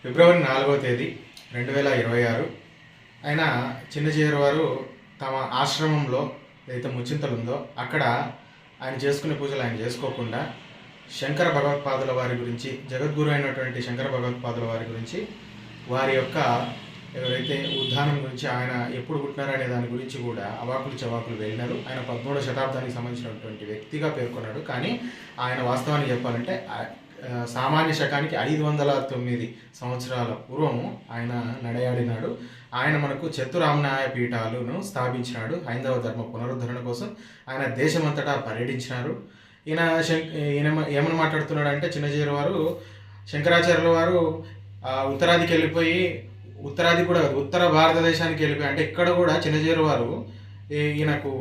ఫిబ్రవరి 4వ తేదీ 2026 ఆయన చిన్నజీయర్ వారు తమ ఆశ్రమంలో ఏదైతే ముచ్చింతలు ఉందో అక్కడ ఆయన చేసుకునే పూజలు ఆయన చేసుకోకుండా శంకర భగవత్పాదుల వారి గురించి, జగద్గురు అయినటువంటి శంకర భగవత్పాదుల వారి గురించి, వారి యొక్క ఎవరైతే ఉద్ధానం గురించి, ఆయన ఎప్పుడు పుట్టినారనే దాని గురించి కూడా అవాకులు చవాకులు వెళ్ళినారు. ఆయన 13వ శతాబ్దానికి సంబంధించినటువంటి వ్యక్తిగా పేర్కొన్నాడు. కానీ ఆయన వాస్తవాన్ని చెప్పాలంటే సామాన్య శకానికి 509 సంవత్సరాల పూర్వము ఆయన నడయాడినాడు. ఆయన మనకు చతురామ్నాయ పీఠాలను స్థాపించినాడు. హైందవ ధర్మ పునరుద్ధరణ కోసం ఆయన దేశమంతటా పర్యటించినారు. ఈయన ఏమని మాట్లాడుతున్నాడు అంటే, చిన్నజీయర్ వారు శంకరాచార్యుల వారు ఉత్తరాదికి వెళ్ళిపోయి, ఉత్తరాది కూడా ఉత్తర భారతదేశానికి వెళ్ళిపోయి, అంటే ఇక్కడ కూడా చిన్నజీయర్ వారు ఈయనకు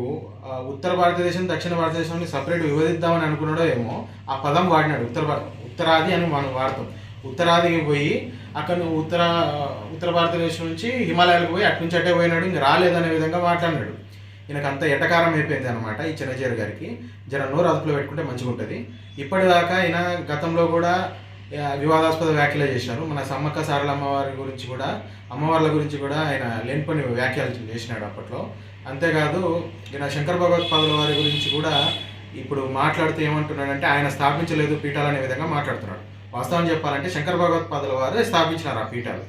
ఉత్తర భారతదేశం దక్షిణ భారతదేశాన్ని సపరేట్ విభజిద్దామని అనుకున్నాడో ఏమో ఆ పదం వాడినాడు. ఉత్తరాది అని మనం వాడతాం. ఉత్తరాదికి పోయి అక్కడ ఉత్తర భారతదేశం నుంచి హిమాలయాలకు పోయి అటు నుంచి అట్టే పోయినాడు, ఇంక రాలేదనే విధంగా మాట్లాడినాడు. ఈయనకు అంత ఎటకారం అయిపోయింది అనమాట ఈ చిన్నజీయర్ గారికి. జర నోరు అదుపులో పెట్టుకుంటే మంచిగా ఉంటుంది. ఇప్పటిదాకా ఈయన గతంలో కూడా వివాదాస్పద వ్యాఖ్యలు చేశారు. మన సమ్మక్క సారల అమ్మవార్ల గురించి కూడా ఆయన లేనిపోని వ్యాఖ్యలు చేసినాడు అప్పట్లో. అంతేకాదు ఈయన శంకర భగవత్పాదుల వారి గురించి కూడా ఇప్పుడు మాట్లాడుతూ ఏమంటున్నాడంటే, ఆయన స్థాపించలేదు పీఠాలు అనే విధంగా మాట్లాడుతున్నాడు. వాస్తవం చెప్పాలంటే శంకర భగవత్పాదుల వారే స్థాపించినారు ఆ పీఠాలు.